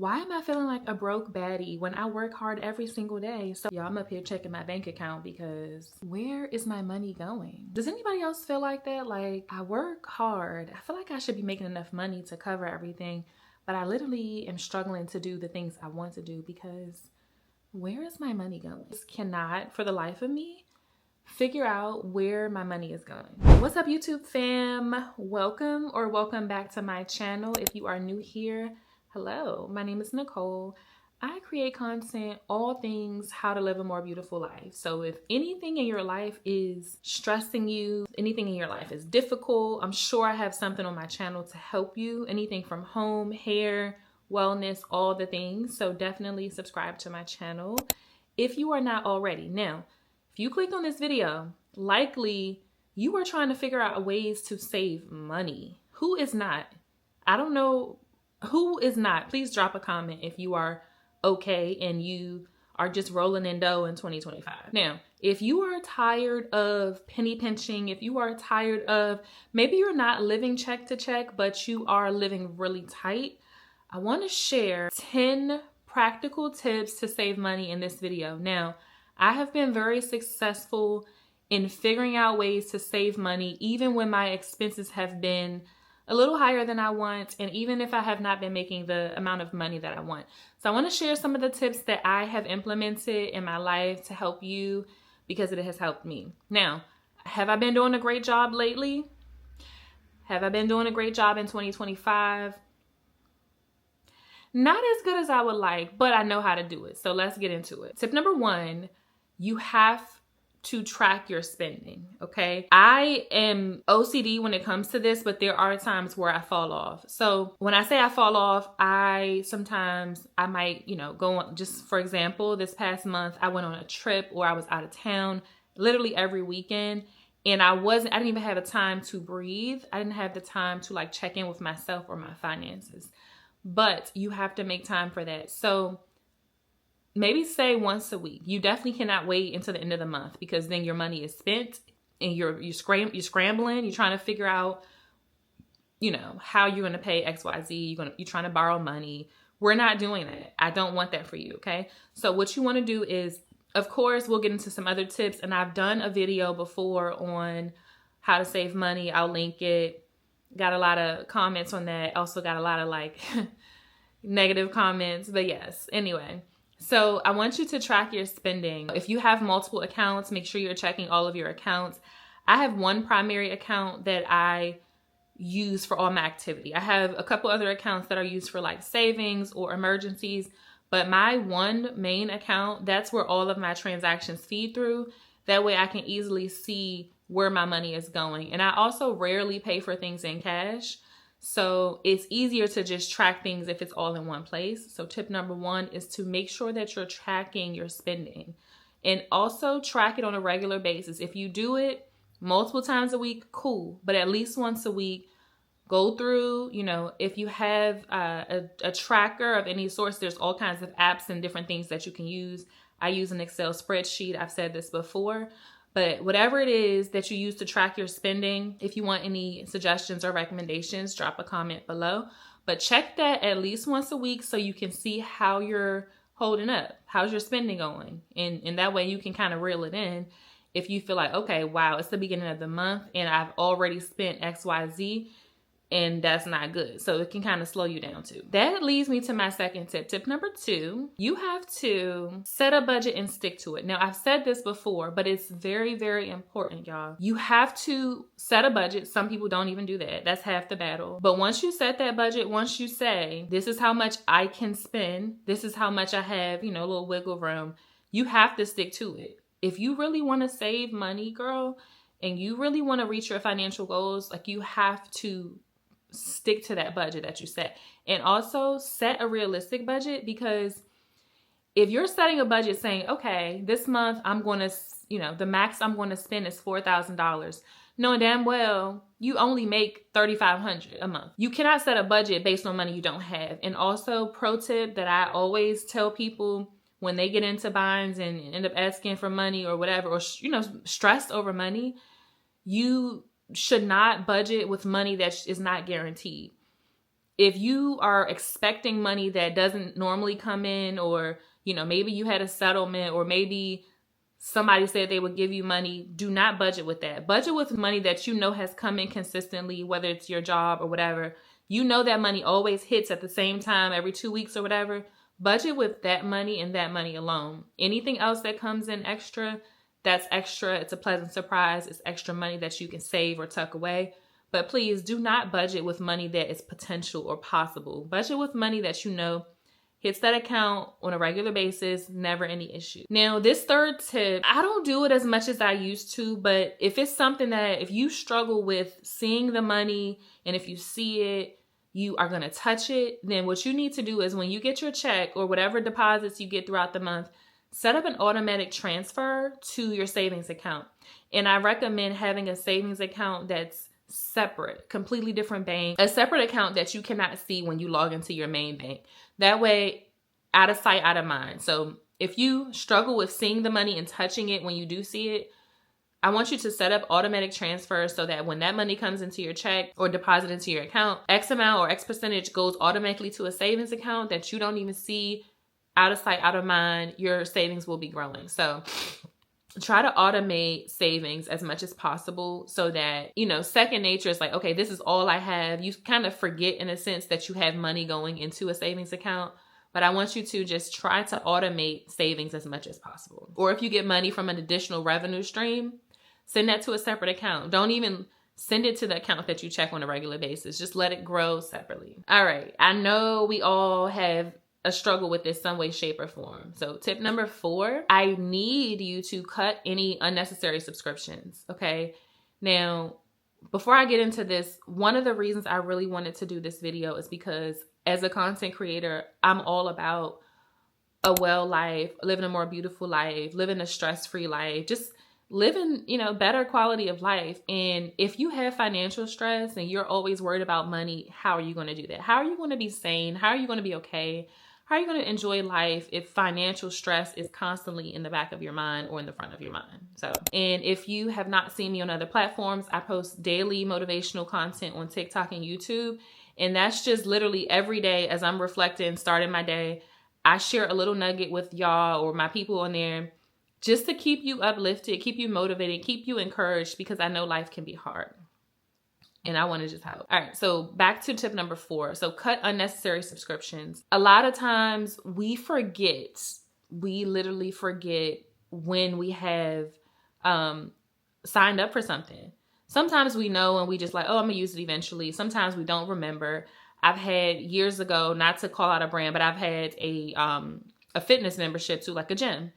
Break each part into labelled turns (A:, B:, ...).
A: Why am I feeling like a broke baddie when I work hard every single day? So y'all, I'm up here checking my bank account because where is my money going? Does anybody else feel like that? Like, I work hard. I feel like I should be making enough money to cover everything, but I literally am struggling to do the things I want to do because where is my money going? I just cannot, for the life of me, figure out where my money is going. What's up, YouTube fam? Welcome back to my channel. If you are new here, hello, my name is Nicole. I create content, all things how to live a more beautiful life. So if anything in your life is stressing you, anything in your life is difficult, I'm sure I have something on my channel to help you. Anything from home, hair, wellness, all the things. So definitely subscribe to my channel if you are not already. Now, if you click on this video, likely you are trying to figure out ways to save money. Who is not? I don't know who is not. Please drop a comment if you are okay and you are just rolling in dough in 2025. Now, if you are tired of penny pinching, if you are tired of, maybe you're not living check to check, but you are living really tight, I want to share 10 practical tips to save money in this video. Now, I have been very successful in figuring out ways to save money, even when my expenses have been a little higher than I want, and even if I have not been making the amount of money that I want. So I want to share some of the tips that I have implemented in my life to help you because it has helped me. Now, have I been doing a great job lately? Have I been doing a great job in 2025? Not as good as I would like, but I know how to do it. So let's get into it. Tip number one, you have to track your spending, okay? I am OCD when it comes to this, but there are times where I fall off. So when I say I fall off, I might, go on, just for example, this past month, I went on a trip or I was out of town literally every weekend. And I didn't even have the time to breathe. I didn't have the time to like check in with myself or my finances. But you have to make time for that. So maybe say once a week. You definitely cannot wait until the end of the month because then your money is spent and you're scrambling. You're trying to figure out, how you're going to pay XYZ. You're trying to borrow money. We're not doing that. I don't want that for you. Okay. So what you want to do is, of course, we'll get into some other tips, and I've done a video before on how to save money. I'll link it. Got a lot of comments on that. Also got a lot of like negative comments, but yes, anyway. So I want you to track your spending. If you have multiple accounts, make sure you're checking all of your accounts. I have one primary account that I use for all my activity. I have a couple other accounts that are used for like savings or emergencies, but my one main account, that's where all of my transactions feed through. That way I can easily see where my money is going. And I also rarely pay for things in cash. So it's easier to just track things if it's all in one place. So tip number one is to make sure that you're tracking your spending and also track it on a regular basis. If you do it multiple times a week, cool. But at least once a week, go through, if you have a tracker of any source, there's all kinds of apps and different things that you can use. I use an Excel spreadsheet. I've said this before. But whatever it is that you use to track your spending, if you want any suggestions or recommendations, drop a comment below. But check that at least once a week so you can see how you're holding up. How's your spending going? And that way you can kind of reel it in. If you feel like, okay, wow, it's the beginning of the month and I've already spent XYZ, and that's not good. So it can kind of slow you down too. That leads me to my second tip. Tip number two, you have to set a budget and stick to it. Now, I've said this before, but it's very, very important, y'all. You have to set a budget. Some people don't even do that. That's half the battle. But once you set that budget, once you say, this is how much I can spend, this is how much I have, a little wiggle room, you have to stick to it. If you really want to save money, girl, and you really want to reach your financial goals, like you have to stick to that budget that you set. And also set a realistic budget, because if you're setting a budget saying, okay, this month I'm going to, the max I'm going to spend is $4,000, knowing damn well you only make $3,500 a month. You cannot set a budget based on money you don't have. And also, pro tip that I always tell people when they get into binds and end up asking for money or whatever, or stressed over money, you should not budget with money that is not guaranteed. if you are expecting money that doesn't normally come in, or, you know, maybe you had a settlement, or maybe somebody said they would give you money, do not budget with that. Budget with money that you know has come in consistently, whether it's your job or whatever. You know that money always hits at the same time every 2 weeks or whatever. Budget with that money and that money alone. Anything else that comes in extra, that's extra. It's a pleasant surprise. It's extra money that you can save or tuck away. But please do not budget with money that is potential or possible. Budget with money that you know hits that account on a regular basis, never any issue. Now, this third tip, I don't do it as much as I used to, but if it's something that, if you struggle with seeing the money, and if you see it, you are going to touch it, then what you need to do is, when you get your check or whatever deposits you get throughout the month, set up an automatic transfer to your savings account. And I recommend having a savings account that's separate, completely different bank, a separate account that you cannot see when you log into your main bank. That way, out of sight, out of mind. So if you struggle with seeing the money and touching it when you do see it, I want you to set up automatic transfers so that when that money comes into your check or deposit into your account, X amount or X percentage goes automatically to a savings account that you don't even see, out of sight, out of mind. Your savings will be growing. So try to automate savings as much as possible so that, you know, second nature is like, okay, this is all I have. You kind of forget in a sense that you have money going into a savings account. But I want you to just try to automate savings as much as possible. Or if you get money from an additional revenue stream, send that to a separate account. Don't even send it to the account that you check on a regular basis. Just let it grow separately. All right. I know we all have a struggle with this some way, shape, or form. So tip number 4, I need you to cut any unnecessary subscriptions. Okay. Now, before I get into this, one of the reasons I really wanted to do this video is because as a content creator, I'm all about a well life, living a more beautiful life, living a stress-free life, just living, you know, better quality of life. And if you have financial stress and you're always worried about money, how are you going to do that? How are you going to be sane? How are you going to be okay? How are you going to enjoy life if financial stress is constantly in the back of your mind or in the front of your mind? So, and if you have not seen me on other platforms, I post daily motivational content on TikTok and YouTube. And that's just literally every day as I'm reflecting, starting my day, I share a little nugget with y'all or my people on there just to keep you uplifted, keep you motivated, keep you encouraged, because I know life can be hard. And I want to just help. All right, so back to tip number 4. So cut unnecessary subscriptions. A lot of times we literally forget when we have signed up for something. Sometimes we know and we just like, oh, I'm gonna use it eventually. Sometimes we don't remember. I've had years ago, not to call out a brand, but I've had a fitness membership to like a gym.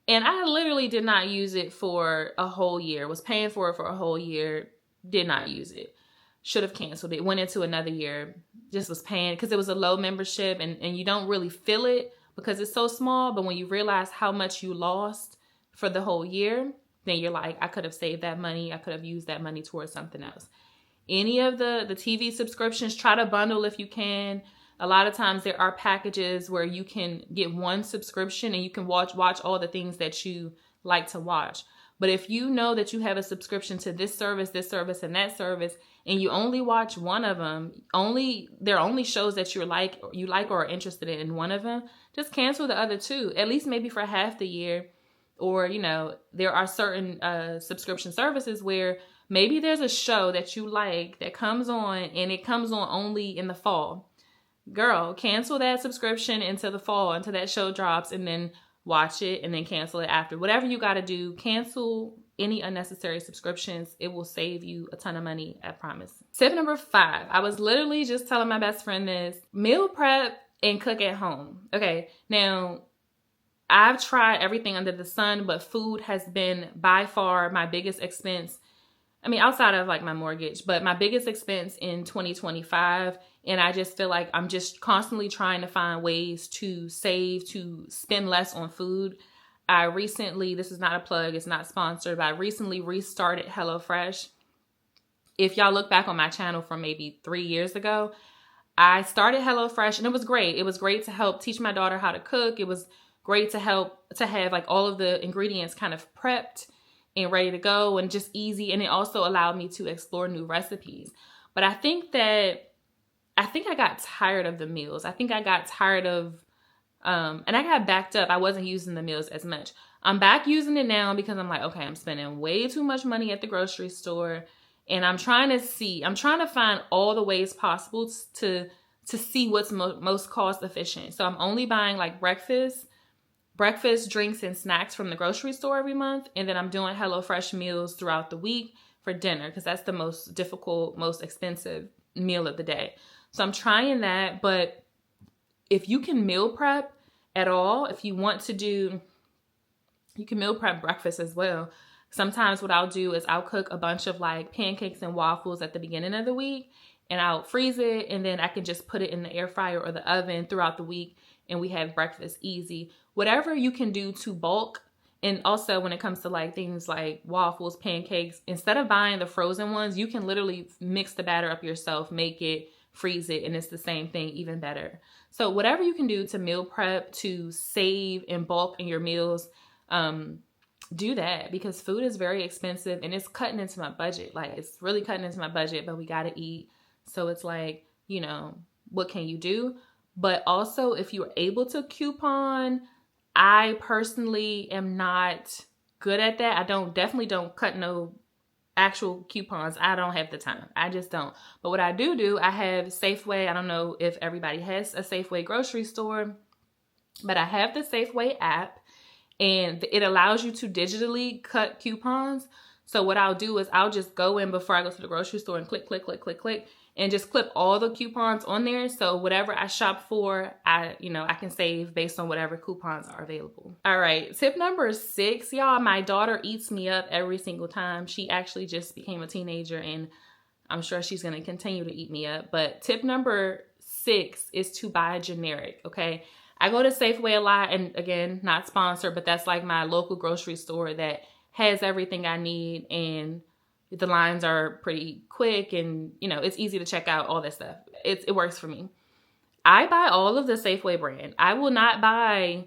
A: And I literally did not use it for a whole year, was paying for it for a whole year, did not use it. Should have canceled it, went into another year, just was paying because it was a low membership and you don't really feel it because it's so small. But when you realize how much you lost for the whole year, then you're like, I could have saved that money. I could have used that money towards something else. Any of the TV subscriptions, try to bundle if you can. A lot of times there are packages where you can get one subscription and you can watch all the things that you like to watch. But if you know that you have a subscription to this service, and that service, and you only watch one of them, there are only shows that you like or are interested in one of them, just cancel the other 2, at least maybe for half the year. Or, you know, there are certain subscription services where maybe there's a show that you like that comes on and it comes on only in the fall. Girl, cancel that subscription into the fall, until that show drops, and then watch it and then cancel it after. Whatever you got to do, cancel any unnecessary subscriptions. It will save you a ton of money, I promise. Tip number 5. I was literally just telling my best friend this. Meal prep and cook at home. Okay, now I've tried everything under the sun, but food has been by far my biggest expense. I mean, outside of like my mortgage, but my biggest expense in 2025. And I just feel like I'm just constantly trying to find ways to save, to spend less on food. I recently, this is not a plug, it's not sponsored, but I recently restarted HelloFresh. If y'all look back on my channel from maybe 3 years ago, I started HelloFresh and it was great. It was great to help teach my daughter how to cook. It was great to help to have like all of the ingredients kind of prepped and ready to go and just easy. And it also allowed me to explore new recipes. But I think that I think I got tired of the meals. I think I got tired of, and I got backed up. I wasn't using the meals as much. I'm back using it now because I'm like, okay, I'm spending way too much money at the grocery store. And I'm trying to find all the ways possible to see what's most cost efficient. So I'm only buying like breakfast, drinks, and snacks from the grocery store every month. And then I'm doing HelloFresh meals throughout the week for dinner because that's the most difficult, most expensive meal of the day. So I'm trying that. But if you can meal prep at all, if you want to do, you can meal prep breakfast as well. Sometimes what I'll do is I'll cook a bunch of like pancakes and waffles at the beginning of the week, and I'll freeze it, and then I can just put it in the air fryer or the oven throughout the week, and we have breakfast easy. Whatever you can do to bulk. And also when it comes to like things like waffles, pancakes, instead of buying the frozen ones, you can literally mix the batter up yourself, make it, freeze it, and it's the same thing, even better. So whatever you can do to meal prep, to save and bulk in your meals, do that, because food is very expensive and it's cutting into my budget. Like, it's really cutting into my budget, but we got to eat. So it's like, what can you do? But also, if you're able to coupon, I personally am not good at that. I definitely don't cut no actual coupons. I don't have the time. I just don't. But what I do, I have Safeway. I don't know if everybody has a Safeway grocery store, but I have the Safeway app. And it allows you to digitally cut coupons. So what I'll do is I'll just go in before I go to the grocery store and click, and just clip all the coupons on there. So whatever I shop for, I can save based on whatever coupons are available. All right, tip number 6, y'all. My daughter eats me up every single time. She actually just became a teenager, and I'm sure she's going to continue to eat me up. But tip number 6 is to buy generic, okay? I go to Safeway a lot, and again, not sponsored, but that's like my local grocery store that has everything I need, and the lines are pretty quick, and it's easy to check out, all that stuff. It works for me. I buy all of the Safeway brand. I will not buy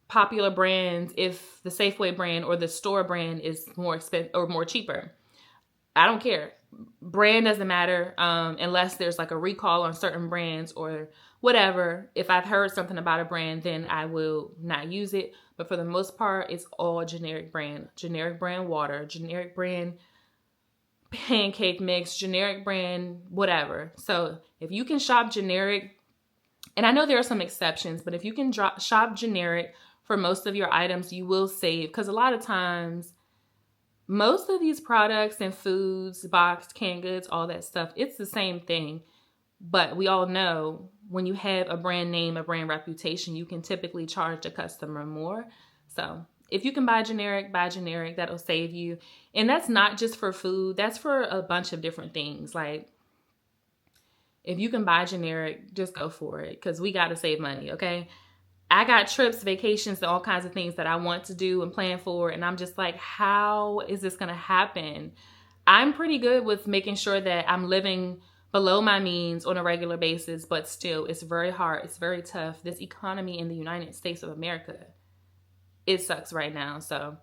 A: popular brands if the Safeway brand or the store brand is more expensive or more cheaper. I don't care. Brand doesn't matter unless there's like a recall on certain brands or whatever. If I've heard something about a brand, then I will not use it. But for the most part, it's all generic brand water, generic brand pancake mix, generic brand whatever. So if you can shop generic, and I know there are some exceptions, but if you can shop generic for most of your items, you will save. Because a lot of times, most of these products and foods, boxed, canned goods, all that stuff, it's the same thing. But we all know when you have a brand name, a brand reputation, you can typically charge the customer more. So if you can buy generic, that'll save you. And that's not just for food. That's for a bunch of different things. Like, if you can buy generic, just go for it, because we got to save money, okay? I got trips, vacations, and all kinds of things that I want to do and plan for. And I'm just like, how is this going to happen? I'm pretty good with making sure that I'm living below my means on a regular basis, but still, it's very hard. It's very tough. This economy in the United States of America, it sucks right now. So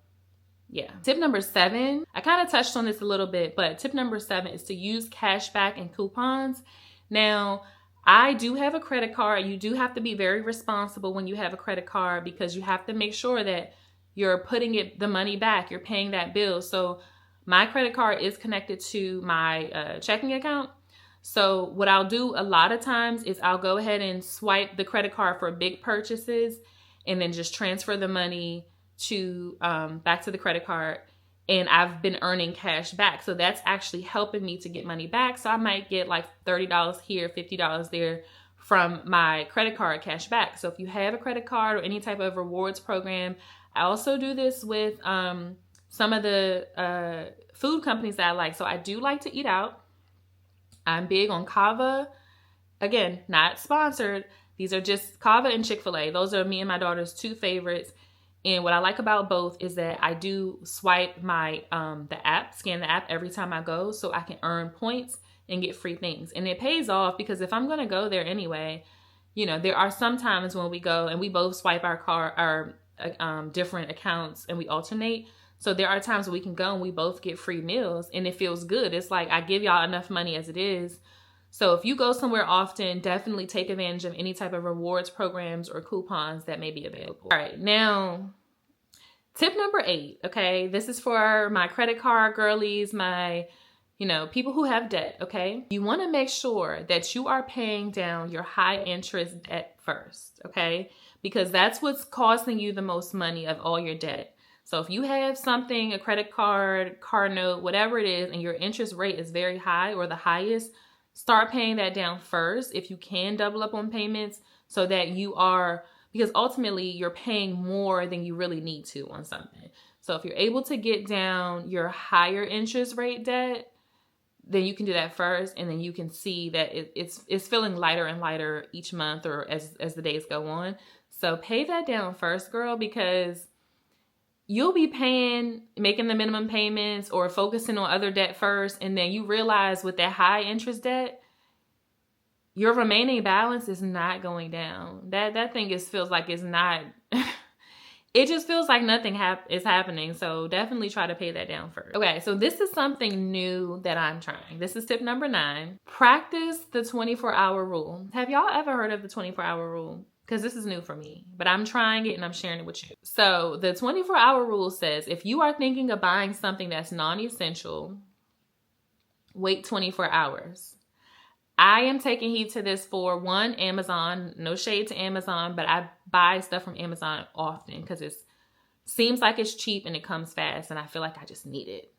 A: yeah. Tip number 7, I kind of touched on this a little bit, but tip number 7 is to use cashback and coupons. Now, I do have a credit card. You do have to be very responsible when you have a credit card, because you have to make sure that you're putting the money back. You're paying that bill. So my credit card is connected to my checking account. So what I'll do a lot of times is I'll go ahead and swipe the credit card for big purchases, and then just transfer the money to back to the credit card. And I've been earning cash back. So that's actually helping me to get money back. So I might get like $30 here, $50 there from my credit card cash back. So if you have a credit card or any type of rewards program, I also do this with some of the food companies that I like. So I do like to eat out. I'm big on Kava. Again, not sponsored. These are just Kava and Chick-fil-A. Those are me and my daughter's 2 favorites. And what I like about both is that I do swipe my scan the app every time I go, so I can earn points and get free things. And it pays off, because if I'm going to go there anyway, there are some times when we go and we both swipe our different accounts and we alternate. So there are times when we can go and we both get free meals, and it feels good. It's like I give y'all enough money as it is. So if you go somewhere often, definitely take advantage of any type of rewards programs or coupons that may be available. All right, now tip number 8, okay? This is for my credit card girlies, my, people who have debt, okay? You want to make sure that you are paying down your high interest debt first, okay? Because that's what's costing you the most money of all your debt. So if you have something, a credit card, car note, whatever it is, and your interest rate is very high or the highest, start paying that down first if you can double up on payments so that because ultimately you're paying more than you really need to on something. So if you're able to get down your higher interest rate debt, then you can do that first, and then you can see that it's feeling lighter and lighter each month or as the days go on. So pay that down first, girl, because you'll be making the minimum payments or focusing on other debt first, and then you realize with that high interest debt, your remaining balance is not going down. That thing feels like it's not. It just feels like nothing is happening. So definitely try to pay that down first. Okay, so this is something new that I'm trying. This is tip number 9. Practice the 24-hour rule. Have y'all ever heard of the 24-hour rule? Because this is new for me, but I'm trying it and I'm sharing it with you. So the 24-hour rule says if you are thinking of buying something that's non-essential, wait 24 hours. I am taking heed to this for one, Amazon. No shade to Amazon, but I buy stuff from Amazon often because it seems like it's cheap and it comes fast and I feel like I just need it.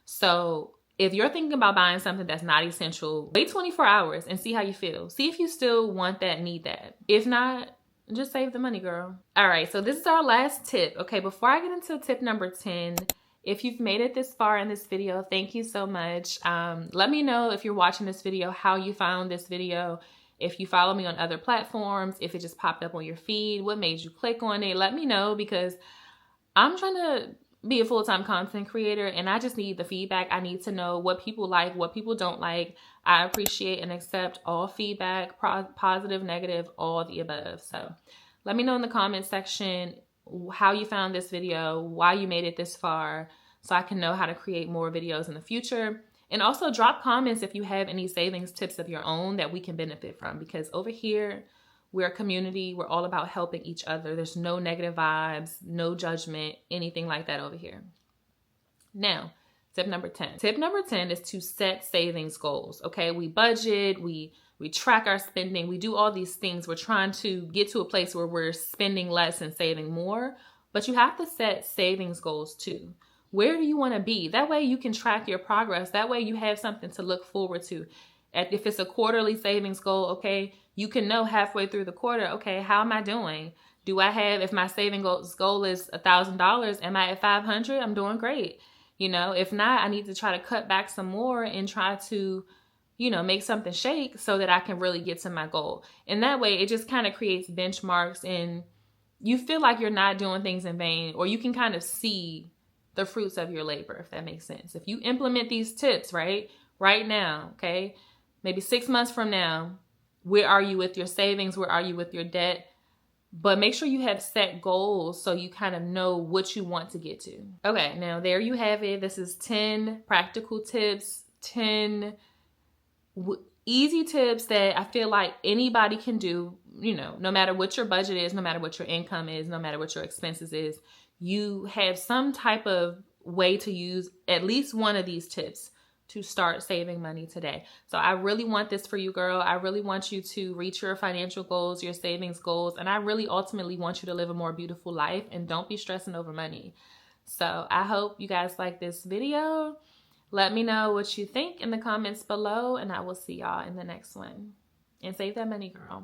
A: So if you're thinking about buying something that's not essential, wait 24 hours and see how you feel. See if you still want that, need that. If not, just save the money, girl. All right, so this is our last tip. Okay, before I get into tip number 10, if you've made it this far in this video, thank you so much. Let me know if you're watching this video, how you found this video. If you follow me on other platforms, if it just popped up on your feed, what made you click on it, let me know, because I'm trying to be a full-time content creator and I just need the feedback. I need to know what people like, what people don't like. I appreciate and accept all feedback, positive, negative, all the above. So let me know in the comment section how you found this video, why you made it this far, so I can know how to create more videos in the future. And also drop comments if you have any savings tips of your own that we can benefit from, because over here, we're a community. We're all about helping each other. There's no negative vibes, no judgment, anything like that over here. Now, tip number 10. Tip number 10 is to set savings goals. Okay, we budget, we track our spending, we do all these things. We're trying to get to a place where we're spending less and saving more, but you have to set savings goals too. Where do you want to be? That way you can track your progress. That way you have something to look forward to. If it's a quarterly savings goal, okay, you can know halfway through the quarter, okay, how am I doing? Do I have, if my saving goal is $1,000, am I at 500? I'm doing great. If not, I need to try to cut back some more and try to, make something shake so that I can really get to my goal. And that way it just kind of creates benchmarks and you feel like you're not doing things in vain, or you can kind of see the fruits of your labor, if that makes sense. If you implement these tips, right now, okay, maybe 6 months from now, where are you with your savings? Where are you with your debt? But make sure you have set goals so you kind of know what you want to get to. Okay, now there you have it. This is 10 practical tips, 10 easy tips that I feel like anybody can do, no matter what your budget is, no matter what your income is, no matter what your expenses is, you have some type of way to use at least one of these tips to start saving money today. So I really want this for you, girl. I really want you to reach your financial goals, your savings goals, and I really ultimately want you to live a more beautiful life and don't be stressing over money. So I hope you guys like this video. Let me know what you think in the comments below, and I will see y'all in the next one. And save that money, girl.